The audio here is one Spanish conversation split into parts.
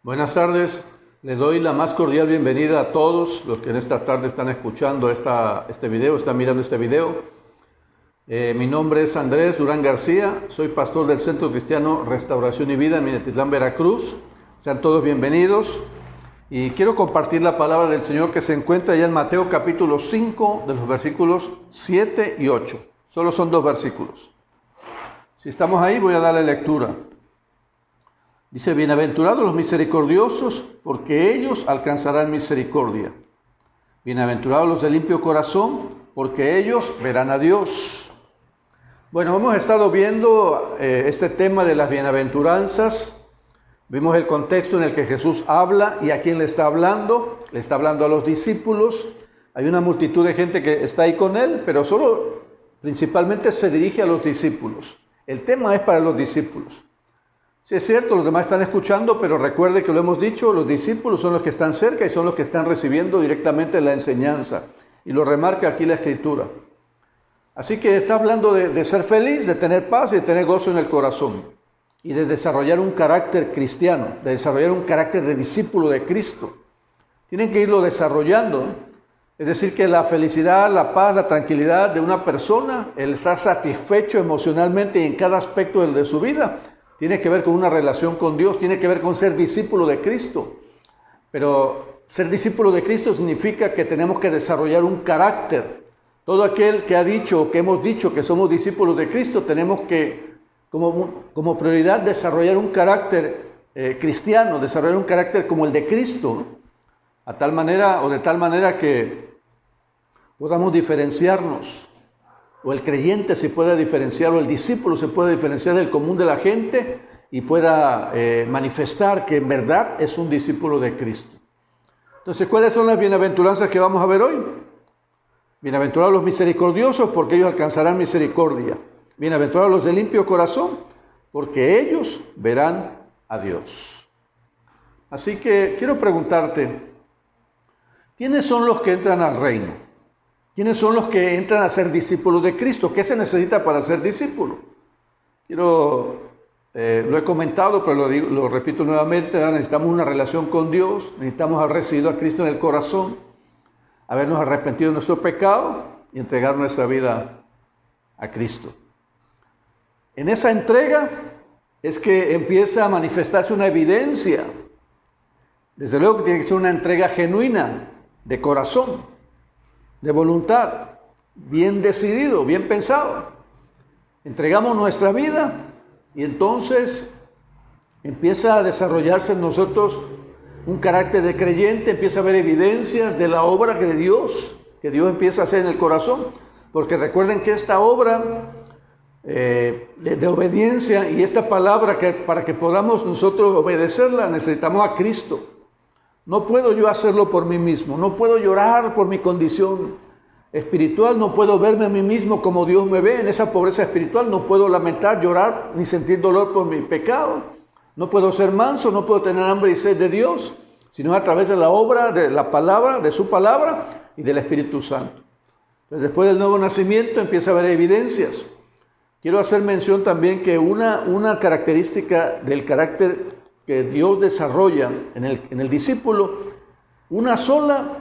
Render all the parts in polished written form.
Buenas tardes, les doy la más cordial bienvenida a todos los que en esta tarde están escuchando este video, están mirando este video. Mi nombre es Andrés Durán García, soy pastor del Centro Cristiano Restauración y Vida en Minatitlán, Veracruz. Sean todos bienvenidos y quiero compartir la palabra del Señor que se encuentra ya en Mateo capítulo 5 de los versículos 7 y 8. Solo son 2 versículos. Si estamos ahí voy a darle lectura. Dice, bienaventurados los misericordiosos, porque ellos alcanzarán misericordia. Bienaventurados los de limpio corazón, porque ellos verán a Dios. Bueno, hemos estado viendo este tema de las bienaventuranzas. Vimos el contexto en el que Jesús habla y a quién le está hablando. Le está hablando a los discípulos. Hay una multitud de gente que está ahí con él, pero principalmente se dirige a los discípulos. El tema es para los discípulos. Sí, es cierto, los demás están escuchando, pero recuerde que lo hemos dicho, los discípulos son los que están cerca y son los que están recibiendo directamente la enseñanza. Y lo remarca aquí la Escritura. Así que está hablando de ser feliz, de tener paz y de tener gozo en el corazón. Y de desarrollar un carácter cristiano, de desarrollar un carácter de discípulo de Cristo. Tienen que irlo desarrollando, ¿no? Es decir, que la felicidad, la paz, la tranquilidad de una persona, el estar satisfecho emocionalmente y en cada aspecto de su vida, tiene que ver con una relación con Dios, tiene que ver con ser discípulo de Cristo. Pero ser discípulo de Cristo significa que tenemos que desarrollar un carácter. Todo aquel que ha dicho, que hemos dicho que somos discípulos de Cristo, tenemos que, como prioridad, desarrollar un carácter cristiano, desarrollar un carácter como el de Cristo, ¿no? A tal manera o de tal manera que podamos diferenciarnos. O el creyente se pueda diferenciar, o el discípulo se pueda diferenciar del común de la gente y pueda manifestar que en verdad es un discípulo de Cristo. Entonces, ¿cuáles son las bienaventuranzas que vamos a ver hoy? Bienaventurados los misericordiosos, porque ellos alcanzarán misericordia. Bienaventurados los de limpio corazón, porque ellos verán a Dios. Así que quiero preguntarte, ¿quiénes son los que entran al reino? ¿Quiénes son los que entran a ser discípulos de Cristo? ¿Qué se necesita para ser discípulo? Lo he comentado, pero lo repito nuevamente, necesitamos una relación con Dios, necesitamos haber recibido a Cristo en el corazón, habernos arrepentido de nuestro pecado y entregar nuestra vida a Cristo. En esa entrega es que empieza a manifestarse una evidencia. Desde luego que tiene que ser una entrega genuina, de corazón, de voluntad, bien decidido, bien pensado. Entregamos nuestra vida y entonces empieza a desarrollarse en nosotros un carácter de creyente, empieza a haber evidencias de la obra que Dios empieza a hacer en el corazón. Porque recuerden que esta obra de obediencia y esta palabra, que para que podamos nosotros obedecerla, necesitamos a Cristo. No puedo yo hacerlo por mí mismo, no puedo llorar por mi condición espiritual, no puedo verme a mí mismo como Dios me ve en esa pobreza espiritual, no puedo lamentar, llorar ni sentir dolor por mi pecado, no puedo ser manso, no puedo tener hambre y sed de Dios, sino a través de la obra, de la palabra, de su palabra y del Espíritu Santo. Entonces, después del nuevo nacimiento empieza a haber evidencias. Quiero hacer mención también que una característica del carácter que Dios desarrolla en el discípulo, una sola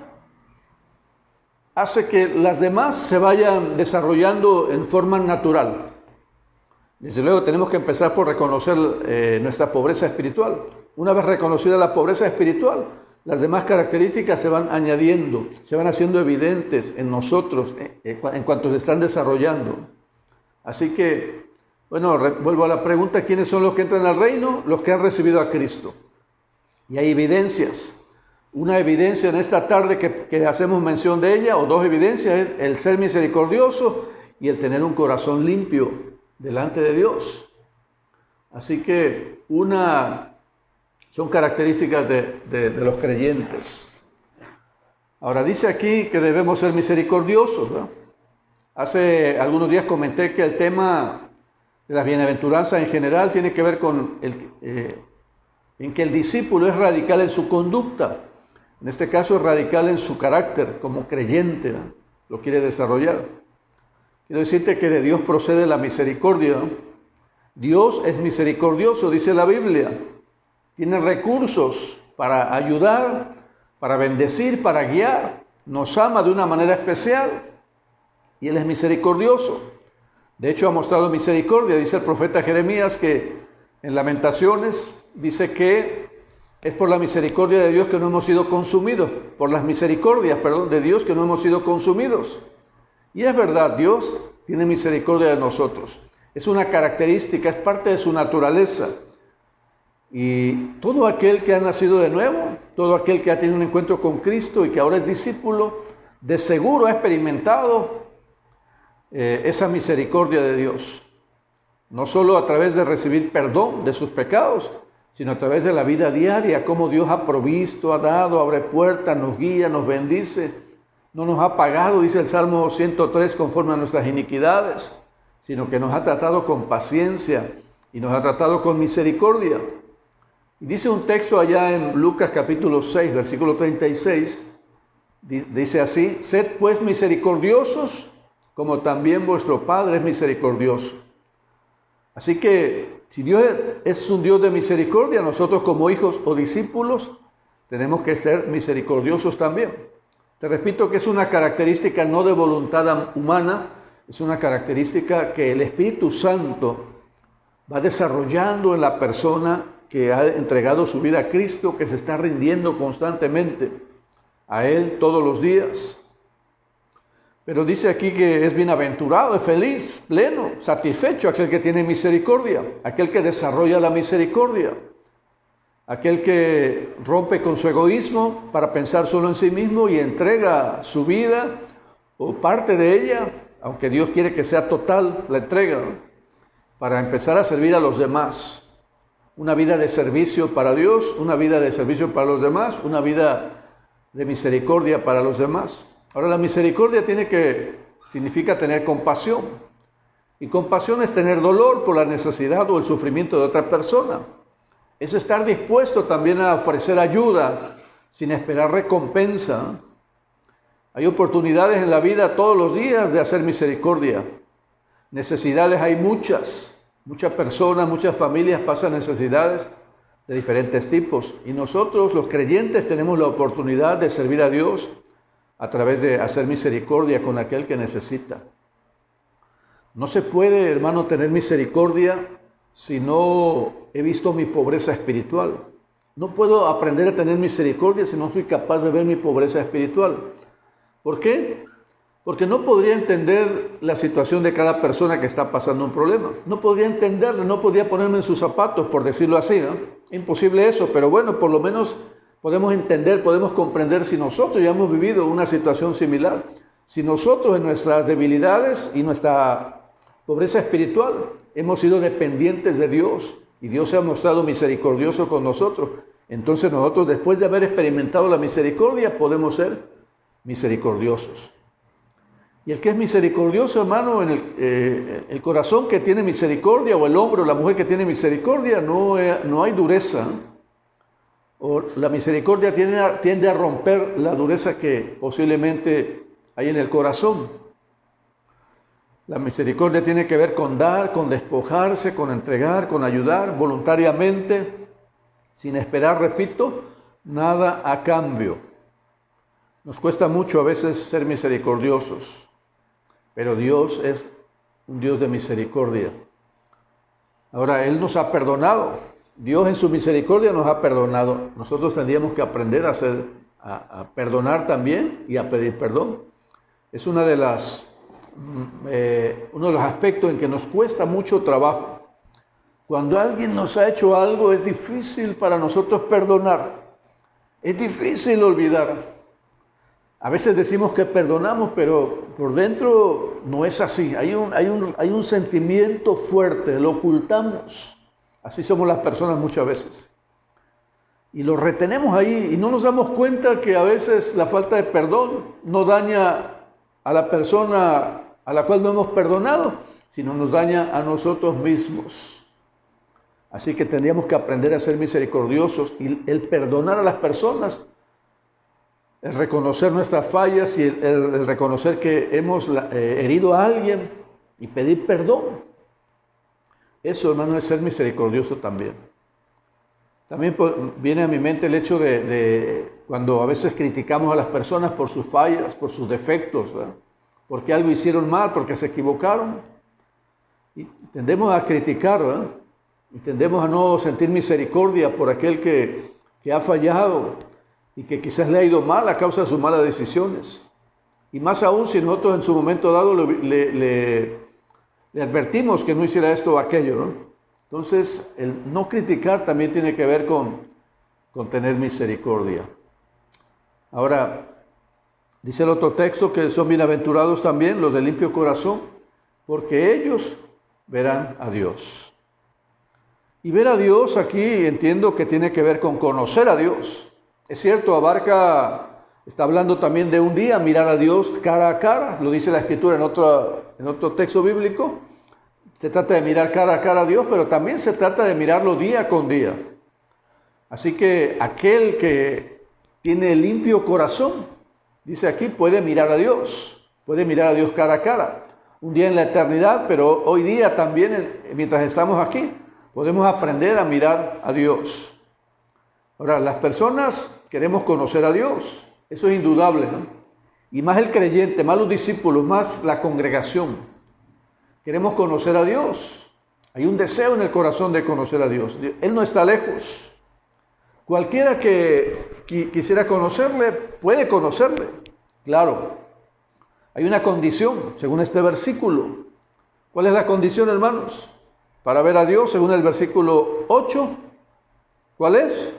hace que las demás se vayan desarrollando en forma natural. Desde luego tenemos que empezar por reconocer nuestra pobreza espiritual. Una vez reconocida la pobreza espiritual, las demás características se van añadiendo, se van haciendo evidentes en nosotros en cuanto se están desarrollando. Así que, bueno, vuelvo a la pregunta, ¿quiénes son los que entran al reino? Los que han recibido a Cristo. Y hay evidencias. Una evidencia en esta tarde que hacemos mención de ella, o 2 evidencias, es el ser misericordioso y el tener un corazón limpio delante de Dios. Así que son características de los creyentes. Ahora dice aquí que debemos ser misericordiosos, ¿no? Hace algunos días comenté que el tema de las bienaventuranzas en general tiene que ver con en que el discípulo es radical en su conducta. En este caso es radical en su carácter como creyente, ¿no? Lo quiere desarrollar. Quiero decirte que de Dios procede la misericordia, ¿no? Dios es misericordioso, dice la Biblia. tiene recursos para ayudar, para bendecir, para guiar. Nos ama de una manera especial y Él es misericordioso. De hecho, ha mostrado misericordia. Dice el profeta Jeremías que en Lamentaciones dice que es por la misericordia de Dios que no hemos sido consumidos, por las misericordias, de Dios que no hemos sido consumidos. Y es verdad, Dios tiene misericordia de nosotros. Es una característica, es parte de su naturaleza. Y todo aquel que ha nacido de nuevo, todo aquel que ha tenido un encuentro con Cristo y que ahora es discípulo, de seguro ha experimentado esa misericordia de Dios. No solo a través de recibir perdón de sus pecados, sino a través de la vida diaria, cómo Dios ha provisto, ha dado, abre puertas, nos guía, nos bendice. No nos ha pagado, dice el Salmo 103, conforme a nuestras iniquidades, sino que nos ha tratado con paciencia y nos ha tratado con misericordia. Y dice un texto allá en Lucas capítulo 6, versículo 36, dice así: sed pues misericordiosos, como también vuestro Padre es misericordioso. Así que, si Dios es un Dios de misericordia, nosotros como hijos o discípulos tenemos que ser misericordiosos también. Te repito que es una característica no de voluntad humana, es una característica que el Espíritu Santo va desarrollando en la persona que ha entregado su vida a Cristo, que se está rindiendo constantemente a Él todos los días. Pero dice aquí que es bienaventurado, es feliz, pleno, satisfecho aquel que tiene misericordia, aquel que desarrolla la misericordia, aquel que rompe con su egoísmo para pensar solo en sí mismo y entrega su vida o parte de ella, aunque Dios quiere que sea total la entrega, para empezar a servir a los demás. Una vida de servicio para Dios, una vida de servicio para los demás, una vida de misericordia para los demás. Ahora, la misericordia significa tener compasión. Y compasión es tener dolor por la necesidad o el sufrimiento de otra persona. Es estar dispuesto también a ofrecer ayuda sin esperar recompensa. Hay oportunidades en la vida todos los días de hacer misericordia. Necesidades hay muchas. Muchas personas, muchas familias pasan necesidades de diferentes tipos. Y nosotros, los creyentes, tenemos la oportunidad de servir a Dios a través de hacer misericordia con aquel que necesita. No se puede, hermano, tener misericordia si no he visto mi pobreza espiritual. No puedo aprender a tener misericordia si no soy capaz de ver mi pobreza espiritual. ¿Por qué? Porque no podría entender la situación de cada persona que está pasando un problema. No podría entenderlo, no podría ponerme en sus zapatos, por decirlo así, ¿no? Imposible eso, pero bueno, por lo menos podemos entender, podemos comprender si nosotros ya hemos vivido una situación similar. Si nosotros en nuestras debilidades y nuestra pobreza espiritual hemos sido dependientes de Dios y Dios se ha mostrado misericordioso con nosotros, entonces nosotros, después de haber experimentado la misericordia, podemos ser misericordiosos. Y el que es misericordioso, hermano, en el corazón que tiene misericordia, o el hombre o la mujer que tiene misericordia, no hay dureza. O la misericordia tiende a romper la dureza que posiblemente hay en el corazón. La misericordia tiene que ver con dar, con despojarse, con entregar, con ayudar voluntariamente, sin esperar, repito, nada a cambio. Nos cuesta mucho a veces ser misericordiosos, pero Dios es un Dios de misericordia. Ahora, Él nos ha perdonado. Dios en su misericordia nos ha perdonado. Nosotros tendríamos que aprender a perdonar también y a pedir perdón. Es uno de los aspectos en que nos cuesta mucho trabajo. Cuando alguien nos ha hecho algo, es difícil para nosotros perdonar. Es difícil olvidar. A veces decimos que perdonamos, pero por dentro no es así. Hay un sentimiento fuerte, lo ocultamos. Así somos las personas muchas veces. Y lo retenemos ahí y no nos damos cuenta que a veces la falta de perdón no daña a la persona a la cual no hemos perdonado, sino nos daña a nosotros mismos. Así que tendríamos que aprender a ser misericordiosos y el perdonar a las personas, el reconocer nuestras fallas y el reconocer que hemos herido a alguien y pedir perdón. Eso, hermano, es ser misericordioso también. También viene a mi mente el hecho de cuando a veces criticamos a las personas por sus fallas, por sus defectos, ¿verdad? Porque algo hicieron mal, porque se equivocaron. Y tendemos a criticar, ¿verdad? Y tendemos a no sentir misericordia por aquel que ha fallado y que quizás le ha ido mal a causa de sus malas decisiones. Y más aún si nosotros en su momento dado le advertimos que no hiciera esto o aquello, ¿no? Entonces, el no criticar también tiene que ver con tener misericordia. Ahora, dice el otro texto que son bienaventurados también los de limpio corazón, porque ellos verán a Dios. Y ver a Dios aquí entiendo que tiene que ver con conocer a Dios. Es cierto, está hablando también de un día mirar a Dios cara a cara, lo dice la Escritura en otro texto bíblico. Se trata de mirar cara a cara a Dios, pero también se trata de mirarlo día con día. Así que aquel que tiene limpio corazón, dice aquí, puede mirar a Dios cara a cara. Un día en la eternidad, pero hoy día también, mientras estamos aquí, podemos aprender a mirar a Dios. Ahora, las personas queremos conocer a Dios, eso es indudable, ¿no? Y más el creyente, más los discípulos, más la congregación. Queremos conocer a Dios. Hay un deseo en el corazón de conocer a Dios. Él no está lejos. Cualquiera que quisiera conocerle, puede conocerle. Claro, hay una condición, según este versículo. ¿Cuál es la condición, hermanos? Para ver a Dios, según el versículo 8, ¿cuál es?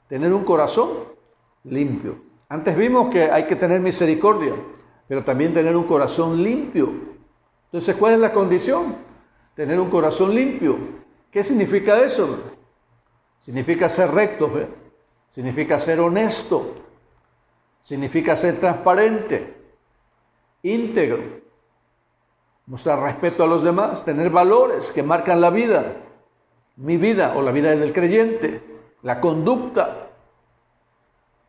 Tener un corazón limpio. Antes vimos que hay que tener misericordia, pero también tener un corazón limpio. Entonces, ¿cuál es la condición? Tener un corazón limpio. ¿Qué significa eso? Significa ser recto, ¿ve? Significa ser honesto, significa ser transparente, íntegro, mostrar respeto a los demás, tener valores que marcan la vida, mi vida o la vida del creyente, la conducta.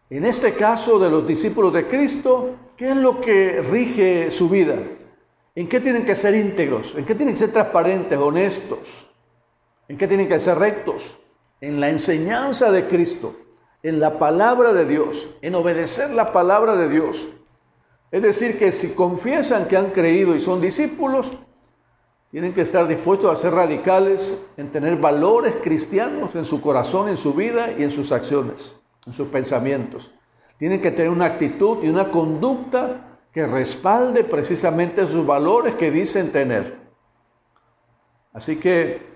En este caso de los discípulos de Cristo, ¿qué es lo que rige su vida? ¿En qué tienen que ser íntegros? ¿En qué tienen que ser transparentes, honestos? ¿En qué tienen que ser rectos? En la enseñanza de Cristo, en la palabra de Dios, en obedecer la palabra de Dios. Es decir, que si confiesan que han creído y son discípulos, tienen que estar dispuestos a ser radicales en tener valores cristianos en su corazón, en su vida y en sus acciones, en sus pensamientos. Tienen que tener una actitud y una conducta que respalde precisamente sus valores que dicen tener. Así que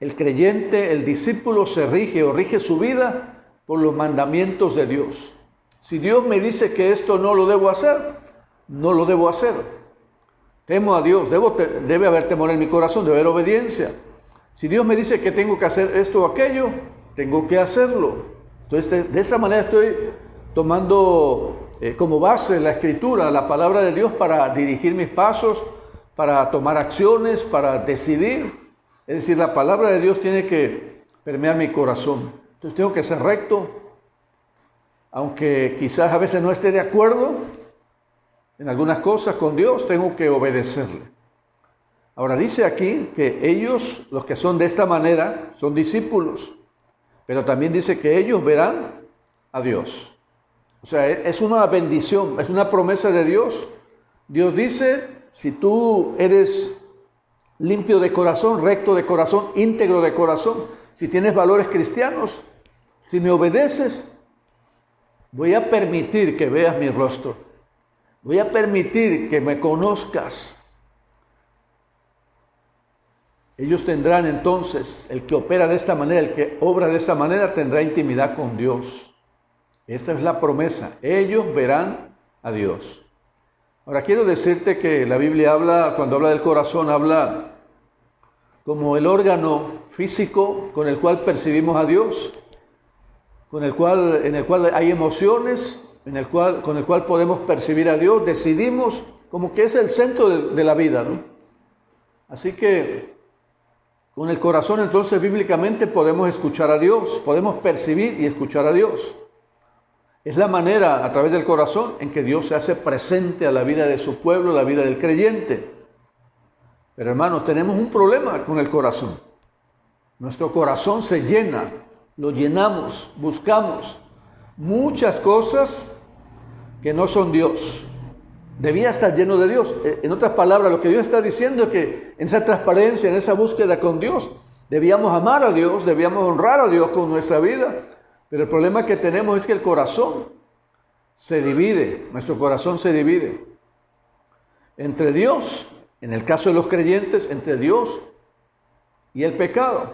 el creyente, el discípulo se rige su vida por los mandamientos de Dios. Si Dios me dice que esto no lo debo hacer, no lo debo hacer. Temo a Dios, debe haber temor en mi corazón, debe haber obediencia. Si Dios me dice que tengo que hacer esto o aquello, tengo que hacerlo. Entonces, de esa manera estoy tomando como base la Escritura, la palabra de Dios para dirigir mis pasos, para tomar acciones, para decidir. Es decir, la palabra de Dios tiene que permear mi corazón. Entonces tengo que ser recto, aunque quizás a veces no esté de acuerdo en algunas cosas con Dios, tengo que obedecerle. Ahora dice aquí que ellos, los que son de esta manera, son discípulos, pero también dice que ellos verán a Dios. O sea, es una bendición, es una promesa de Dios. Dios dice, si tú eres limpio de corazón, recto de corazón, íntegro de corazón, si tienes valores cristianos, si me obedeces, voy a permitir que veas mi rostro. Voy a permitir que me conozcas. Ellos tendrán entonces, el que opera de esta manera, el que obra de esta manera, tendrá intimidad con Dios. Esta es la promesa. Ellos verán a Dios. Ahora quiero decirte que la Biblia habla, cuando habla del corazón, habla como el órgano físico con el cual percibimos a Dios, en el cual hay emociones, con el cual podemos percibir a Dios, decidimos, como que es el centro de la vida, ¿no? Así que con el corazón entonces bíblicamente podemos escuchar a Dios, podemos percibir y escuchar a Dios. Es la manera, a través del corazón, en que Dios se hace presente a la vida de su pueblo, la vida del creyente. Pero hermanos, tenemos un problema con el corazón. Nuestro corazón se llena lo llenamos, buscamos muchas cosas que no son Dios. Debía estar lleno de Dios. En otras palabras, lo que Dios está diciendo es que en esa transparencia, en esa búsqueda con Dios, debíamos amar a Dios, debíamos honrar a Dios con nuestra vida. Pero el problema que tenemos es que el corazón se divide, nuestro corazón se divide entre Dios, en el caso de los creyentes, entre Dios y el pecado.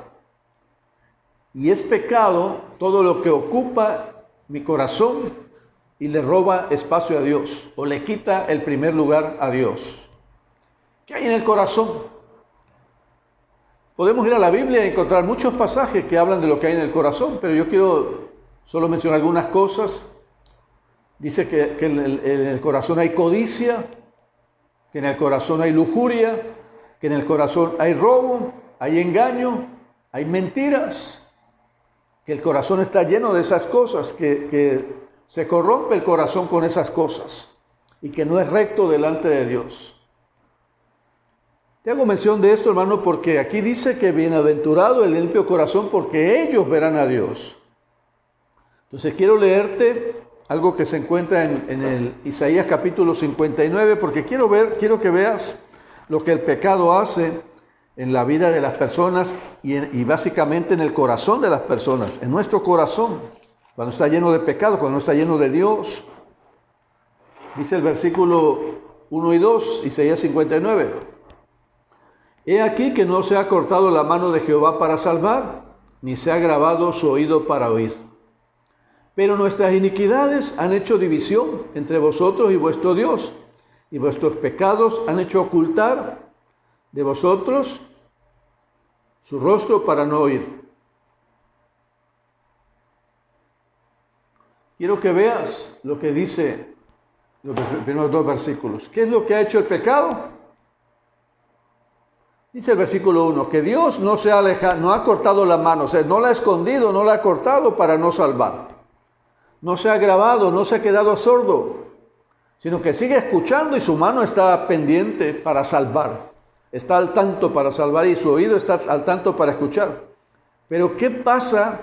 Y es pecado todo lo que ocupa mi corazón y le roba espacio a Dios o le quita el primer lugar a Dios. ¿Qué hay en el corazón? Podemos ir a la Biblia y encontrar muchos pasajes que hablan de lo que hay en el corazón, pero yo quiero solo mencionar algunas cosas. Dice que en el corazón hay codicia, que en el corazón hay lujuria, que en el corazón hay robo, hay engaño, hay mentiras, que el corazón está lleno de esas cosas, que se corrompe el corazón con esas cosas y que no es recto delante de Dios. Te hago mención de esto, hermano, porque aquí dice que bienaventurado el limpio corazón, porque ellos verán a Dios. Entonces quiero leerte algo que se encuentra en el Isaías capítulo 59, porque quiero que veas lo que el pecado hace en la vida de las personas y básicamente en el corazón de las personas, en nuestro corazón, cuando está lleno de pecado, cuando no está lleno de Dios. Dice el versículo 1 y 2, Isaías 59. He aquí que no se ha cortado la mano de Jehová para salvar, ni se ha grabado su oído para oír. Pero nuestras iniquidades han hecho división entre vosotros y vuestro Dios, y vuestros pecados han hecho ocultar de vosotros su rostro para no oír. Quiero que veas lo que dice los primeros dos versículos. ¿Qué es lo que ha hecho el pecado? Dice el versículo 1, que Dios no se ha alejado, no ha cortado la mano, o sea, no la ha escondido, no la ha cortado para no salvar. No se ha agravado, no se ha quedado sordo, sino que sigue escuchando y su mano está pendiente para salvar. Está al tanto para salvar y su oído está al tanto para escuchar. Pero ¿qué pasa?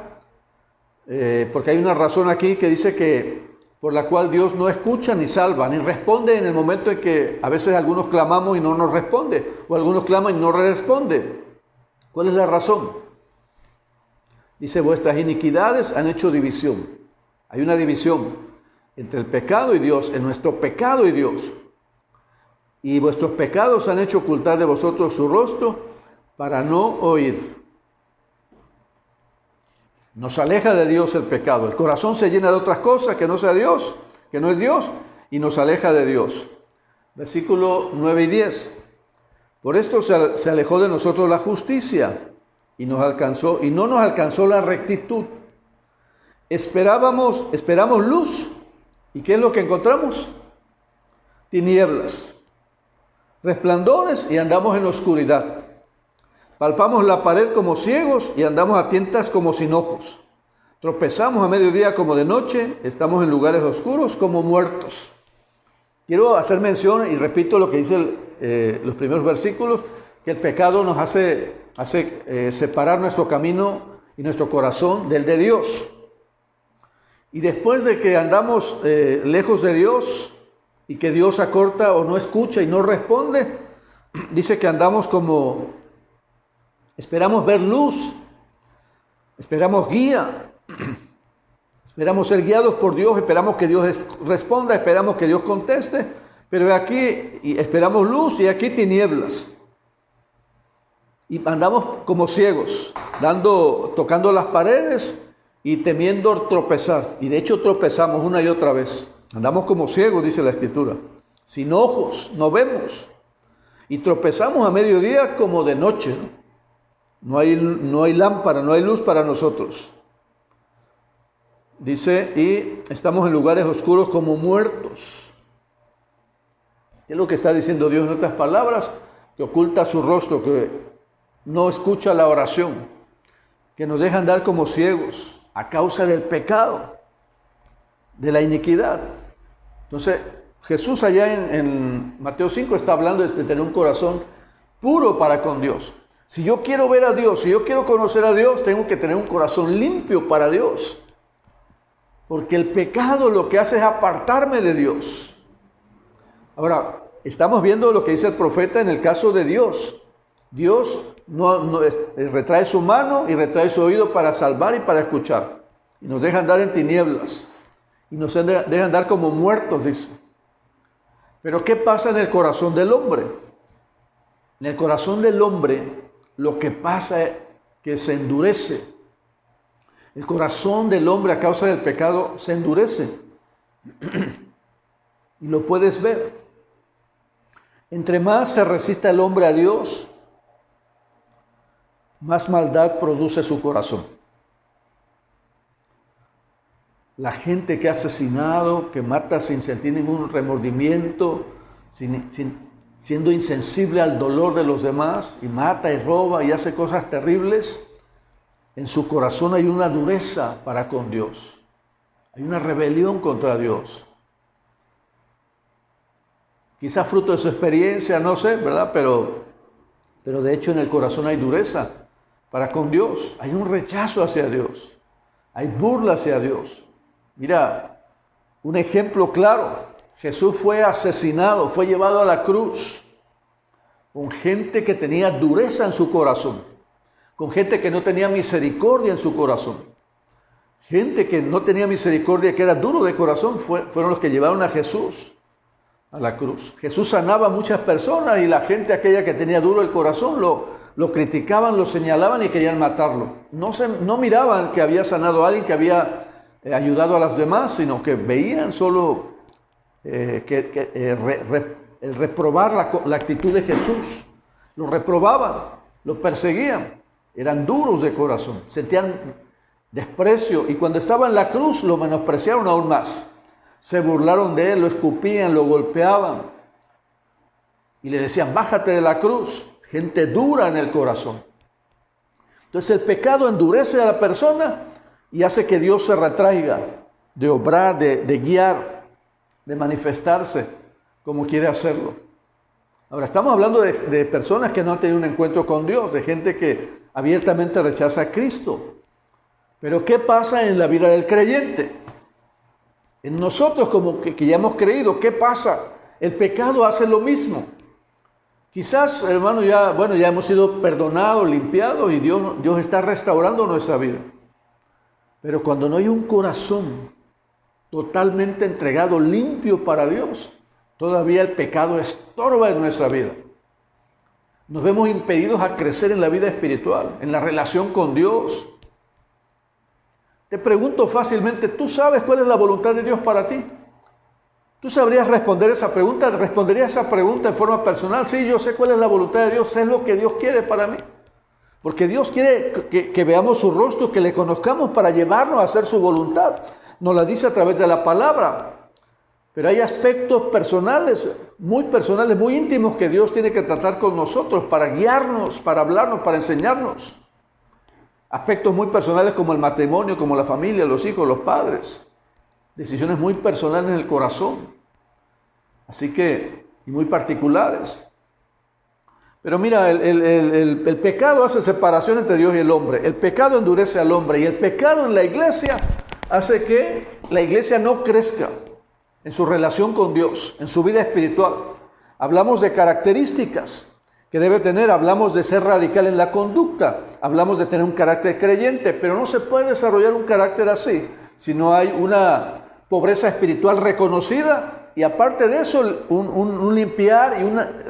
Porque hay una razón aquí que dice que por la cual Dios no escucha ni salva, ni responde en el momento en que a veces algunos clamamos y no nos responde, o algunos claman y no responde. ¿Cuál es la razón? Dice, vuestras iniquidades han hecho división. Hay una división entre el pecado y Dios, en nuestro pecado y Dios. Y vuestros pecados han hecho ocultar de vosotros su rostro para no oír. Nos aleja de Dios el pecado. El corazón se llena de otras cosas que no sea Dios, que no es Dios, y nos aleja de Dios. Versículo 9 y 10. Por esto se alejó de nosotros la justicia y no nos alcanzó la rectitud. Esperamos luz. ¿Y qué es lo que encontramos? Tinieblas, resplandores y andamos en oscuridad. Palpamos la pared como ciegos y andamos a tientas como sin ojos. Tropezamos a mediodía como de noche, estamos en lugares oscuros como muertos. Quiero hacer mención y repito lo que dice los primeros versículos, que el pecado nos hace separar nuestro camino y nuestro corazón del de Dios. Y después de que andamos lejos de Dios y que Dios acorta o no escucha y no responde, dice que andamos como, esperamos ver luz, esperamos guía, esperamos ser guiados por Dios, esperamos que Dios responda, esperamos que Dios conteste, pero aquí esperamos luz y aquí tinieblas. Y andamos como ciegos, tocando las paredes y temiendo tropezar. Y de hecho tropezamos una y otra vez. Andamos como ciegos, dice la Escritura. Sin ojos, no vemos. Y tropezamos a mediodía como de noche. No hay lámpara, no hay luz para nosotros. Dice, y estamos en lugares oscuros como muertos. ¿Qué es lo que está diciendo Dios en otras palabras? Que oculta su rostro, que no escucha la oración, que nos deja andar como ciegos a causa del pecado, de la iniquidad. Entonces, Jesús allá en Mateo 5 está hablando de tener un corazón puro para con Dios. Si yo quiero ver a Dios, si yo quiero conocer a Dios, tengo que tener un corazón limpio para Dios. Porque el pecado lo que hace es apartarme de Dios. Ahora, estamos viendo lo que dice el profeta en el caso de Dios. Dios retrae su mano y retrae su oído para salvar y para escuchar. Y nos deja andar en tinieblas. Y nos deja andar como muertos, dice. Pero ¿qué pasa en el corazón del hombre? En el corazón del hombre lo que pasa es que se endurece. El corazón del hombre a causa del pecado se endurece. Y lo puedes ver. Entre más se resiste el hombre a Dios, más maldad produce su corazón. La gente que ha asesinado, que mata sin sentir ningún remordimiento, siendo insensible al dolor de los demás, y mata y roba y hace cosas terribles, en su corazón hay una dureza para con Dios. Hay una rebelión contra Dios. Quizás fruto de su experiencia, no sé, ¿verdad? Pero de hecho en el corazón hay dureza para con Dios. Hay un rechazo hacia Dios. Hay burla hacia Dios. Mira, un ejemplo claro. Jesús fue asesinado, fue llevado a la cruz con gente que tenía dureza en su corazón, con gente que no tenía misericordia en su corazón. Gente que no tenía misericordia, que era duro de corazón, fueron los que llevaron a Jesús a la cruz. Jesús sanaba a muchas personas y la gente aquella que tenía duro el corazón lo criticaban, lo señalaban y querían matarlo. No miraban que había sanado a alguien, que había ayudado a los demás, sino que veían solo el reprobar la actitud de Jesús. Lo reprobaban, lo perseguían, eran duros de corazón, sentían desprecio y cuando estaba en la cruz lo menospreciaron aún más. Se burlaron de él, lo escupían, lo golpeaban y le decían, bájate de la cruz. Gente dura en el corazón. Entonces el pecado endurece a la persona y hace que Dios se retraiga de obrar, de guiar, de manifestarse como quiere hacerlo. Ahora estamos hablando de personas que no han tenido un encuentro con Dios, de gente que abiertamente rechaza a Cristo. Pero ¿qué pasa en la vida del creyente? En nosotros como que ya hemos creído, ¿qué pasa? El pecado hace lo mismo. Quizás, hermano, ya hemos sido perdonados, limpiados y Dios está restaurando nuestra vida. Pero cuando no hay un corazón totalmente entregado, limpio para Dios, todavía el pecado estorba en nuestra vida. Nos vemos impedidos a crecer en la vida espiritual, en la relación con Dios. Te pregunto fácilmente, ¿tú sabes cuál es la voluntad de Dios para ti? ¿Tú sabrías responder esa pregunta? ¿Responderías esa pregunta en forma personal? Sí, yo sé cuál es la voluntad de Dios, sé lo que Dios quiere para mí. Porque Dios quiere que veamos su rostro, que le conozcamos para llevarnos a hacer su voluntad. Nos la dice a través de la palabra. Pero hay aspectos personales, muy íntimos que Dios tiene que tratar con nosotros para guiarnos, para hablarnos, para enseñarnos. Aspectos muy personales como el matrimonio, como la familia, los hijos, los padres. Decisiones muy personales en el corazón. Así que, y muy particulares. Pero mira, el pecado hace separación entre Dios y el hombre. El pecado endurece al hombre. Y el pecado en la iglesia hace que la iglesia no crezca en su relación con Dios, en su vida espiritual. Hablamos de características que debe tener. Hablamos de ser radical en la conducta. Hablamos de tener un carácter creyente. Pero no se puede desarrollar un carácter así si no hay una pobreza espiritual reconocida. Y aparte de eso, un limpiar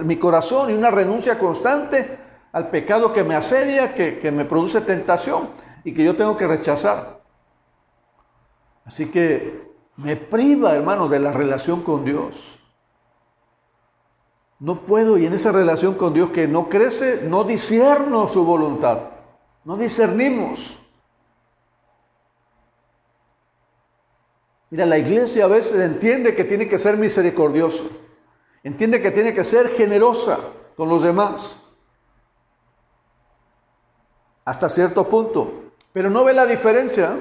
mi corazón y una renuncia constante al pecado que me asedia, que me produce tentación y que yo tengo que rechazar. Así que me priva, hermano, de la relación con Dios. No puedo, y en esa relación con Dios que no crece, no discierno su voluntad. No discernimos. Mira, la iglesia a veces entiende que tiene que ser misericordiosa, entiende que tiene que ser generosa con los demás, hasta cierto punto, pero no ve la diferencia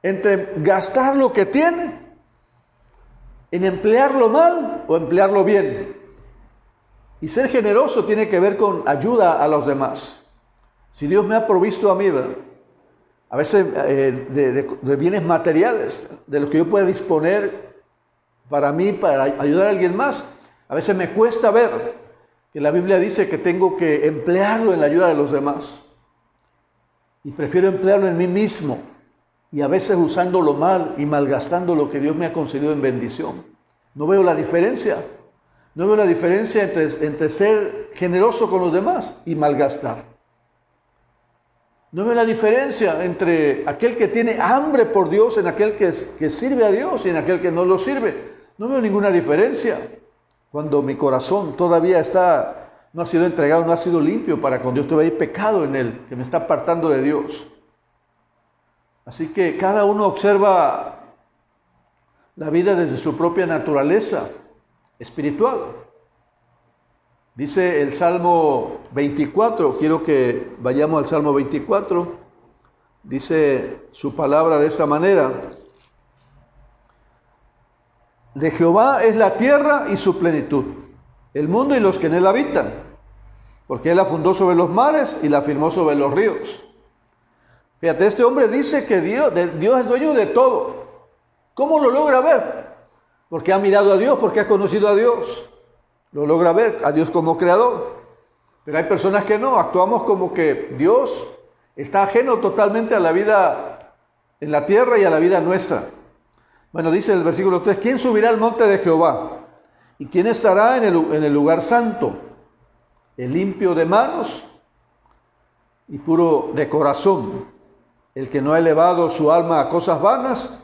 entre gastar lo que tiene en emplearlo mal o emplearlo bien. Y ser generoso tiene que ver con ayuda a los demás. Si Dios me ha provisto a mí, ¿verdad?, a veces de bienes materiales, de los que yo pueda disponer para mí, para ayudar a alguien más, a veces me cuesta ver que la Biblia dice que tengo que emplearlo en la ayuda de los demás. Y prefiero emplearlo en mí mismo, y a veces usándolo mal y malgastando lo que Dios me ha concedido en bendición. No veo la diferencia. No veo la diferencia entre ser generoso con los demás y malgastar. No veo la diferencia entre aquel que tiene hambre por Dios, en aquel que sirve a Dios y en aquel que no lo sirve. No veo ninguna diferencia cuando mi corazón todavía no ha sido entregado, no ha sido limpio para con Dios. Todavía hay pecado en él que me está apartando de Dios. Así que cada uno observa la vida desde su propia naturaleza espiritual. Dice el Salmo 24, quiero que vayamos al Salmo 24, dice su palabra de esta manera: de Jehová es la tierra y su plenitud, el mundo y los que en él habitan, porque él la fundó sobre los mares y la firmó sobre los ríos. Fíjate, este hombre dice que Dios es dueño de todo. ¿Cómo lo logra ver? Porque ha mirado a Dios, porque ha conocido a Dios. Lo logra ver a Dios como creador. Pero hay personas que no, actuamos como que Dios está ajeno totalmente a la vida en la tierra y a la vida nuestra. Bueno, dice el versículo 3, ¿quién subirá al monte de Jehová? ¿Y quién estará en el lugar santo? El limpio de manos y puro de corazón, el que no ha elevado su alma a cosas vanas,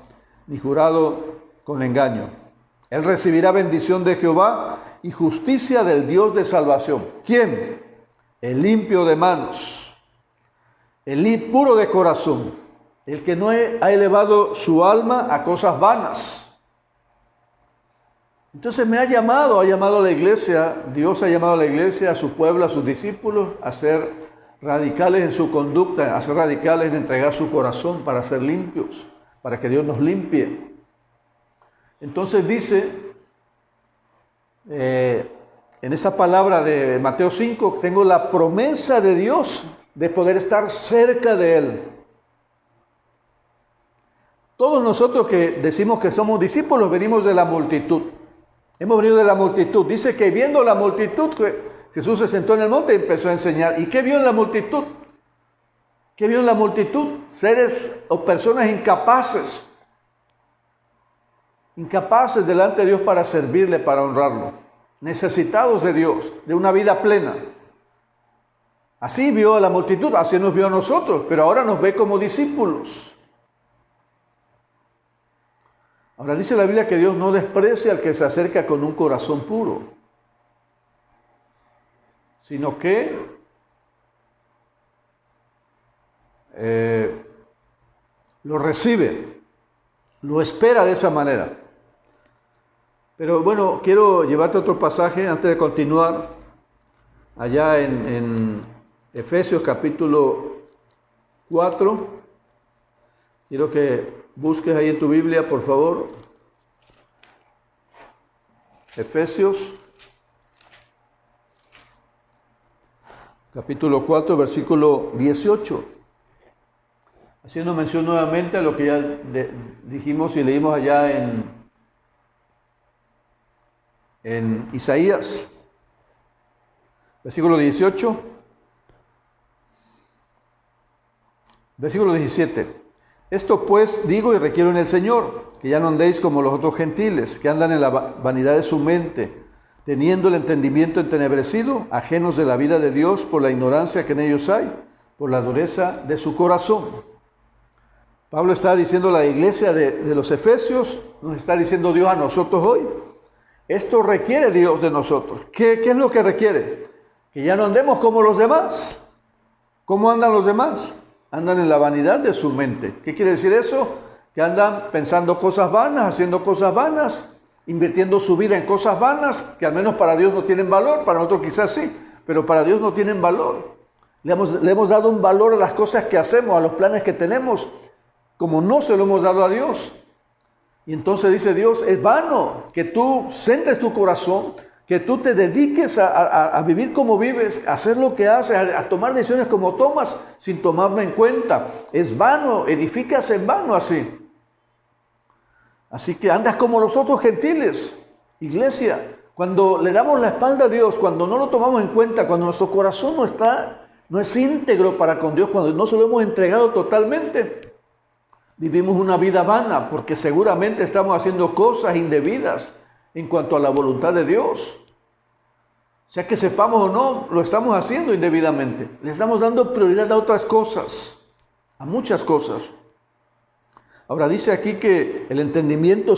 ni jurado con engaño. Él recibirá bendición de Jehová y justicia del Dios de salvación. ¿Quién? El limpio de manos, el puro de corazón, el que no ha elevado su alma a cosas vanas. Entonces ha llamado a la iglesia, Dios ha llamado a la iglesia, a su pueblo, a sus discípulos, a ser radicales en su conducta, a ser radicales en entregar su corazón para ser limpios, para que Dios nos limpie. Entonces dice, en esa palabra de Mateo 5, tengo la promesa de Dios de poder estar cerca de Él. Todos nosotros que decimos que somos discípulos venimos de la multitud. Hemos venido de la multitud. Dice que viendo la multitud, Jesús se sentó en el monte y empezó a enseñar. ¿Y qué vio en la multitud? ¿Qué vio en la multitud? Seres o personas incapaces delante de Dios para servirle, para honrarlo, necesitados de Dios, de una vida plena. Así vio a la multitud, así nos vio a nosotros, pero ahora nos ve como discípulos. Ahora dice la Biblia que Dios no desprecia al que se acerca con un corazón puro, sino que lo recibe, lo espera de esa manera. Pero bueno, quiero llevarte a otro pasaje antes de continuar, allá en Efesios capítulo 4. Quiero que busques ahí en tu Biblia, por favor. Efesios capítulo 4, versículo 18. Haciendo mención nuevamente a lo que ya dijimos y leímos allá en Isaías, versículo 18, versículo 17. Esto pues digo y requiero en el Señor, que ya no andéis como los otros gentiles, que andan en la vanidad de su mente, teniendo el entendimiento entenebrecido, ajenos de la vida de Dios por la ignorancia que en ellos hay, por la dureza de su corazón. Pablo está diciendo a la iglesia de los Efesios, nos está diciendo Dios a nosotros hoy. Esto requiere Dios de nosotros. ¿Qué es lo que requiere? Que ya no andemos como los demás. ¿Cómo andan los demás? Andan en la vanidad de su mente. ¿Qué quiere decir eso? Que andan pensando cosas vanas, haciendo cosas vanas, invirtiendo su vida en cosas vanas que al menos para Dios no tienen valor, para nosotros quizás sí, pero para Dios no tienen valor. Le hemos dado un valor a las cosas que hacemos, a los planes que tenemos, como no se lo hemos dado a Dios. Y entonces dice Dios, es vano que tú centres tu corazón, que tú te dediques a vivir como vives, a hacer lo que haces, a tomar decisiones como tomas sin tomarme en cuenta. Es vano, edificas en vano así. Así que andas como los otros gentiles, iglesia. Cuando le damos la espalda a Dios, cuando no lo tomamos en cuenta, cuando nuestro corazón no es íntegro para con Dios, cuando no se lo hemos entregado totalmente, vivimos una vida vana porque seguramente estamos haciendo cosas indebidas en cuanto a la voluntad de Dios. Sea que sepamos o no, lo estamos haciendo indebidamente. Le estamos dando prioridad a otras cosas, a muchas cosas. Ahora dice aquí que el entendimiento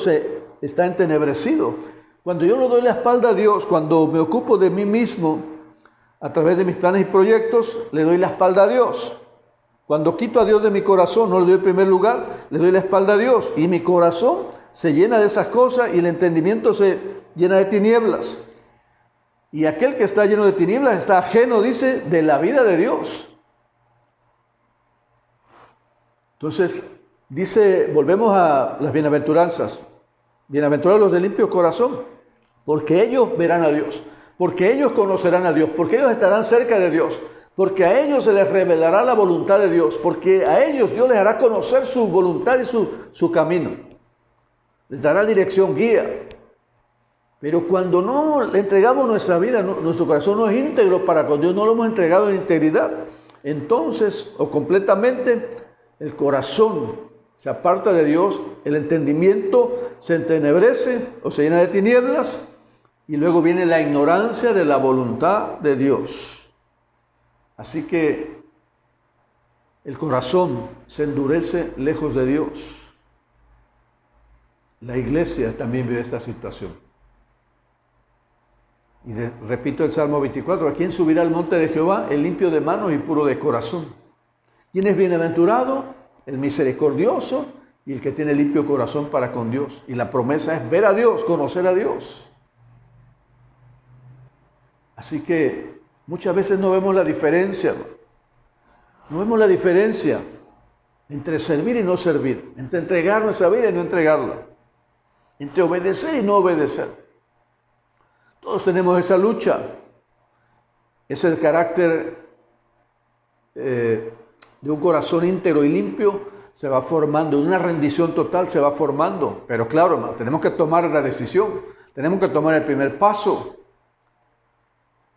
está entenebrecido. Cuando yo le doy la espalda a Dios, cuando me ocupo de mí mismo a través de mis planes y proyectos, le doy la espalda a Dios. Cuando quito a Dios de mi corazón, no le doy el primer lugar, le doy la espalda a Dios. Y mi corazón se llena de esas cosas y el entendimiento se llena de tinieblas. Y aquel que está lleno de tinieblas está ajeno, dice, de la vida de Dios. Entonces, dice, volvemos a las bienaventuranzas. Bienaventurados los de limpio corazón, porque ellos verán a Dios, porque ellos conocerán a Dios, porque ellos estarán cerca de Dios, porque a ellos se les revelará la voluntad de Dios, porque a ellos Dios les hará conocer su voluntad y su camino. Les dará dirección, guía. Pero cuando no le entregamos nuestra vida, nuestro corazón no es íntegro para con Dios, no lo hemos entregado en integridad, entonces, o completamente, el corazón se aparta de Dios, el entendimiento se entenebrece o se llena de tinieblas y luego viene la ignorancia de la voluntad de Dios. Así que el corazón se endurece lejos de Dios. La iglesia también vive esta situación. Y repito el Salmo 24, ¿a quién subirá al monte de Jehová? El limpio de manos y puro de corazón. ¿Quién es bienaventurado? El misericordioso y el que tiene limpio corazón para con Dios. Y la promesa es ver a Dios, conocer a Dios. Así que muchas veces no vemos la diferencia. No vemos la diferencia entre servir y no servir, entre entregar nuestra vida y no entregarla, entre obedecer y no obedecer. Todos tenemos esa lucha. Es el carácter de un corazón íntegro y limpio se va formando, una rendición total se va formando. Pero claro, hermano, tenemos que tomar la decisión, tenemos que tomar el primer paso.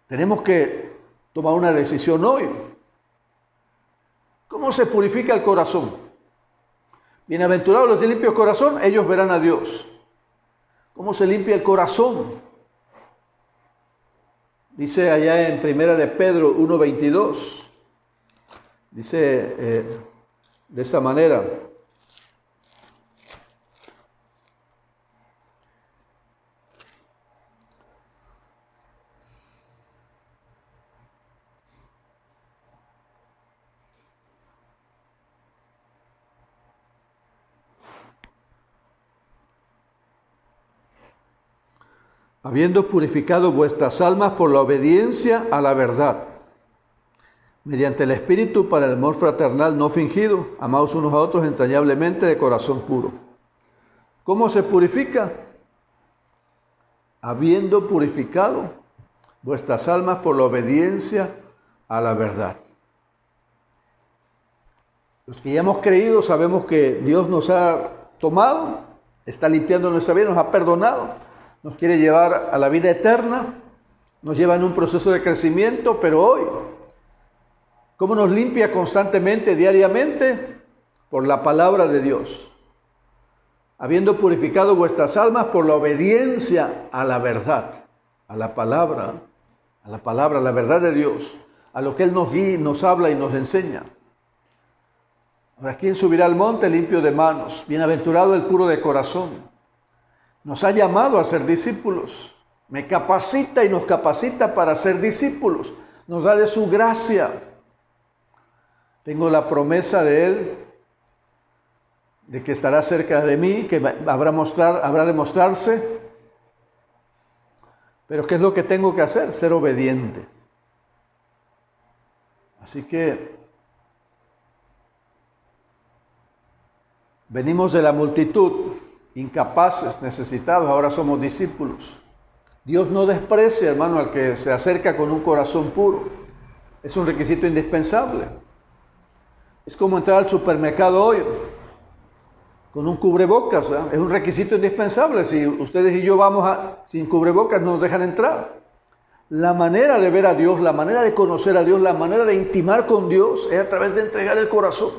Tenemos que tomar una decisión hoy. ¿Cómo se purifica el corazón? Bienaventurados los de limpio corazón, ellos verán a Dios. ¿Cómo se limpia el corazón? Dice allá en Primera de Pedro 1:22. Dice de esta manera: habiendo purificado vuestras almas por la obediencia a la verdad, mediante el Espíritu para el amor fraternal no fingido, amados unos a otros entrañablemente de corazón puro. ¿Cómo se purifica? Habiendo purificado vuestras almas por la obediencia a la verdad. Los que ya hemos creído sabemos que Dios nos ha tomado, está limpiando nuestra vida, nos ha perdonado, nos quiere llevar a la vida eterna, nos lleva en un proceso de crecimiento, pero hoy, ¿cómo nos limpia constantemente, diariamente? Por la palabra de Dios. Habiendo purificado vuestras almas por la obediencia a la verdad, a la palabra, a la verdad de Dios, a lo que Él nos guía, nos habla y nos enseña. Ahora, ¿quién subirá al monte limpio de manos? Bienaventurado el puro de corazón. Nos ha llamado a ser discípulos. Me capacita y nos capacita para ser discípulos. Nos da de su gracia. Tengo la promesa de Él, de que estará cerca de mí, que habrá de mostrarse. Pero ¿qué es lo que tengo que hacer? Ser obediente. Así que venimos de la multitud, incapaces, necesitados, ahora somos discípulos. Dios no desprecia, hermano, al que se acerca con un corazón puro. Es un requisito indispensable. Es como entrar al supermercado hoy con un cubrebocas, ¿verdad? Es un requisito indispensable. Si ustedes y yo vamos sin cubrebocas, no nos dejan entrar. La manera de ver a Dios, la manera de conocer a Dios, la manera de intimar con Dios es a través de entregar el corazón.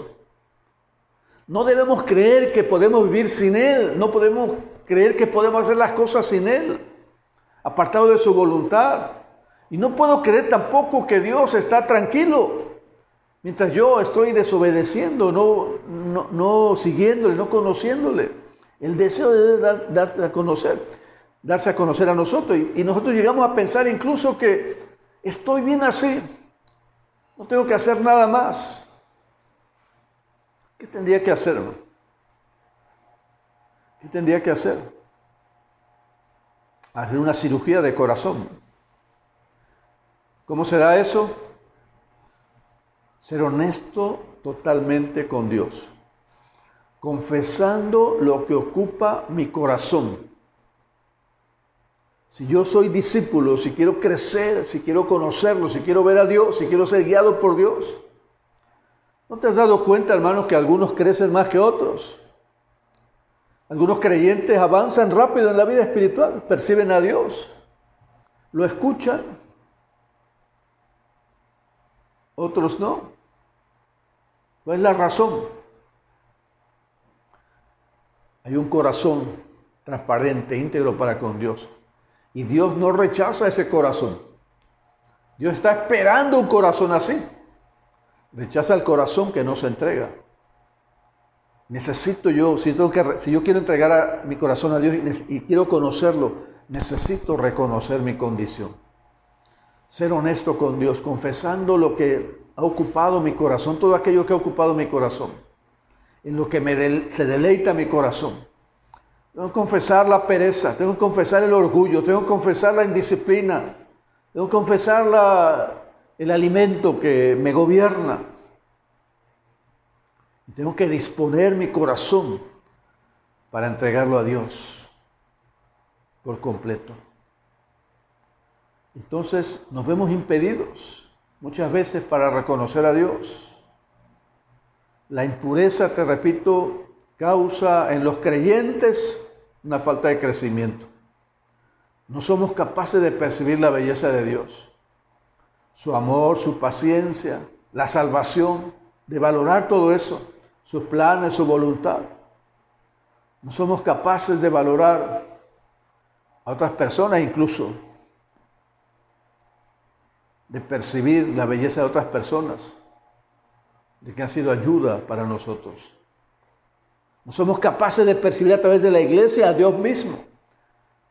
No debemos creer que podemos vivir sin Él, no podemos creer que podemos hacer las cosas sin Él, apartado de su voluntad. Y no puedo creer tampoco que Dios está tranquilo mientras yo estoy desobedeciendo, no siguiéndole, no conociéndole. El deseo de darse a conocer a nosotros. Y nosotros llegamos a pensar incluso que estoy bien así, no tengo que hacer nada más. ¿Qué tendría que hacer, hermano? ¿Qué tendría que hacer? Hacer una cirugía de corazón. ¿Cómo será eso? Ser honesto totalmente con Dios, confesando lo que ocupa mi corazón. Si yo soy discípulo, si quiero crecer, si quiero conocerlo, si quiero ver a Dios, si quiero ser guiado por Dios, ¿no te has dado cuenta, hermano, que algunos crecen más que otros? Algunos creyentes avanzan rápido en la vida espiritual, perciben a Dios, lo escuchan, otros no. ¿Cuál es la razón? Hay un corazón transparente, íntegro para con Dios. Y Dios no rechaza ese corazón. Dios está esperando un corazón así. Rechaza el corazón que no se entrega. Necesito yo, si yo quiero entregar mi corazón a Dios y quiero conocerlo, necesito reconocer mi condición. Ser honesto con Dios, confesando lo que ha ocupado mi corazón, todo aquello que ha ocupado mi corazón, en lo que se deleita mi corazón. Tengo que confesar la pereza, tengo que confesar el orgullo, tengo que confesar la indisciplina, tengo que confesar el alimento que me gobierna. Y tengo que disponer mi corazón para entregarlo a Dios por completo. Entonces nos vemos impedidos muchas veces para reconocer a Dios. La impureza, te repito, causa en los creyentes una falta de crecimiento. No somos capaces de percibir la belleza de Dios, su amor, su paciencia, la salvación, de valorar todo eso, sus planes, su voluntad. No somos capaces de valorar a otras personas incluso, de percibir la belleza de otras personas, de que han sido ayuda para nosotros. No somos capaces de percibir a través de la iglesia a Dios mismo,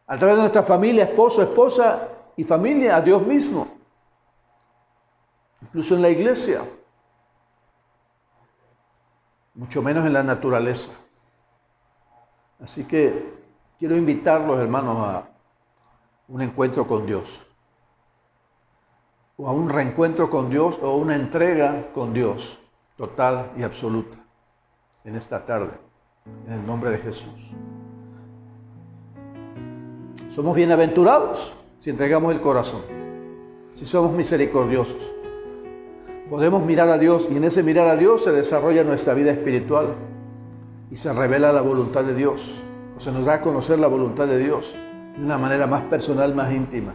a través de nuestra familia, esposo, esposa y familia, a Dios mismo. Incluso en la iglesia, mucho menos en la naturaleza. Así que quiero invitarlos, hermanos, a un encuentro con Dios, o a un reencuentro con Dios, o una entrega con Dios total y absoluta en esta tarde, en el nombre de Jesús. Somos bienaventurados si entregamos el corazón, si somos misericordiosos. Podemos mirar a Dios y en ese mirar a Dios se desarrolla nuestra vida espiritual y se revela la voluntad de Dios, o se nos da a conocer la voluntad de Dios de una manera más personal, más íntima,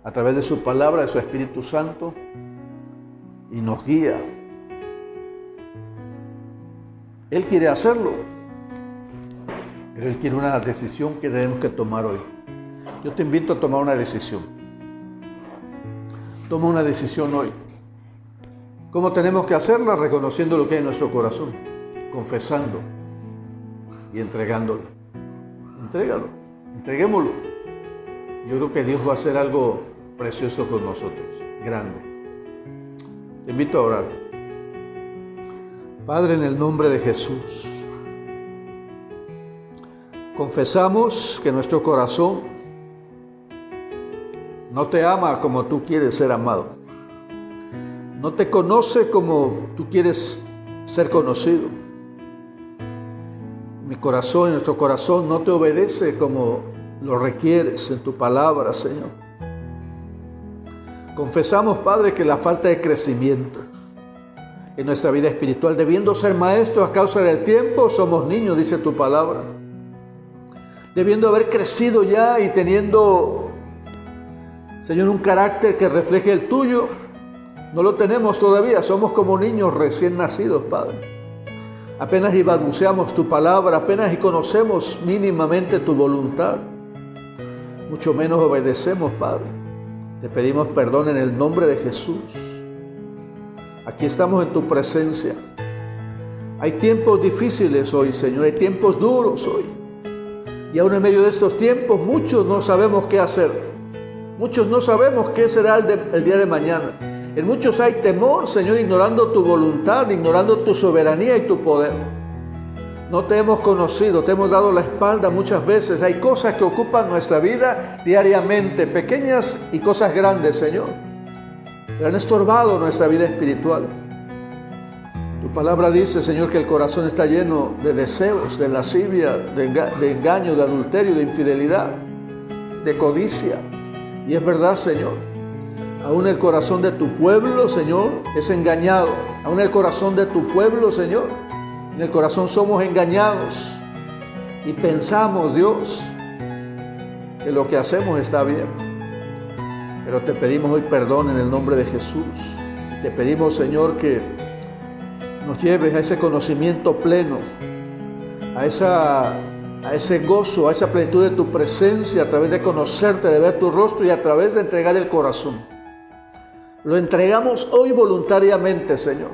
a través de su palabra, de su Espíritu Santo, y nos guía. Él quiere hacerlo, pero Él quiere una decisión que debemos que tomar hoy. Yo te invito a tomar una decisión. Toma una decisión hoy. ¿Cómo tenemos que hacerla? Reconociendo lo que hay en nuestro corazón, confesando y entregándolo. Entrégalo, entreguémoslo. Yo creo que Dios va a hacer algo precioso con nosotros, grande. Te invito a orar. Padre, en el nombre de Jesús, confesamos que nuestro corazón no te ama como tú quieres ser amado. No te conoce como tú quieres ser conocido. Mi corazón y nuestro corazón no te obedece como lo requieres en tu palabra, Señor. Confesamos, Padre, que la falta de crecimiento en nuestra vida espiritual, debiendo ser maestros a causa del tiempo, somos niños, dice tu palabra. Debiendo haber crecido ya y teniendo, Señor, un carácter que refleje el tuyo, no lo tenemos todavía, somos como niños recién nacidos, Padre. Apenas y balbuceamos tu palabra, apenas y conocemos mínimamente tu voluntad, mucho menos obedecemos, Padre. Te pedimos perdón en el nombre de Jesús. Aquí estamos en tu presencia. Hay tiempos difíciles hoy, Señor, hay tiempos duros hoy. Y aún en medio de estos tiempos, muchos no sabemos qué hacer. Muchos no sabemos qué será el día de mañana. En muchos hay temor, Señor, ignorando tu voluntad, ignorando tu soberanía y tu poder. No te hemos conocido, te hemos dado la espalda muchas veces. Hay cosas que ocupan nuestra vida diariamente, pequeñas y cosas grandes, Señor, pero han estorbado nuestra vida espiritual. Tu palabra dice, Señor, que el corazón está lleno de deseos, de lascivia, de engaño, de adulterio, de infidelidad, de codicia. Y es verdad, Señor. Aún el corazón de tu pueblo, Señor, es engañado. Aún el corazón de tu pueblo, Señor, en el corazón somos engañados. Y pensamos, Dios, que lo que hacemos está bien. Pero te pedimos hoy perdón en el nombre de Jesús. Y te pedimos, Señor, que nos lleves a ese conocimiento pleno, a ese gozo, a esa plenitud de tu presencia, a través de conocerte, de ver tu rostro y a través de entregar el corazón. Lo entregamos hoy voluntariamente, Señor,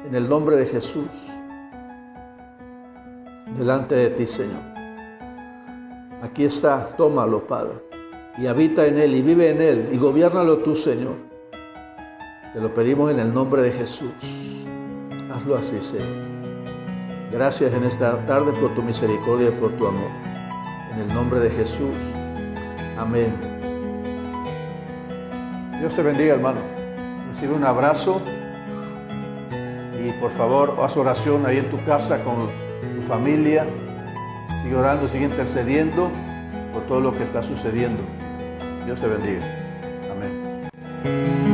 en el nombre de Jesús, delante de ti, Señor. Aquí está, tómalo, Padre, y habita en él, y vive en él, y gobiérnalo tú, Señor. Te lo pedimos en el nombre de Jesús. Hazlo así, Señor. Gracias en esta tarde por tu misericordia y por tu amor. En el nombre de Jesús. Amén. Dios te bendiga, hermano. Recibe un abrazo y por favor haz oración ahí en tu casa con tu familia. Sigue orando, sigue intercediendo por todo lo que está sucediendo. Dios te bendiga. Amén.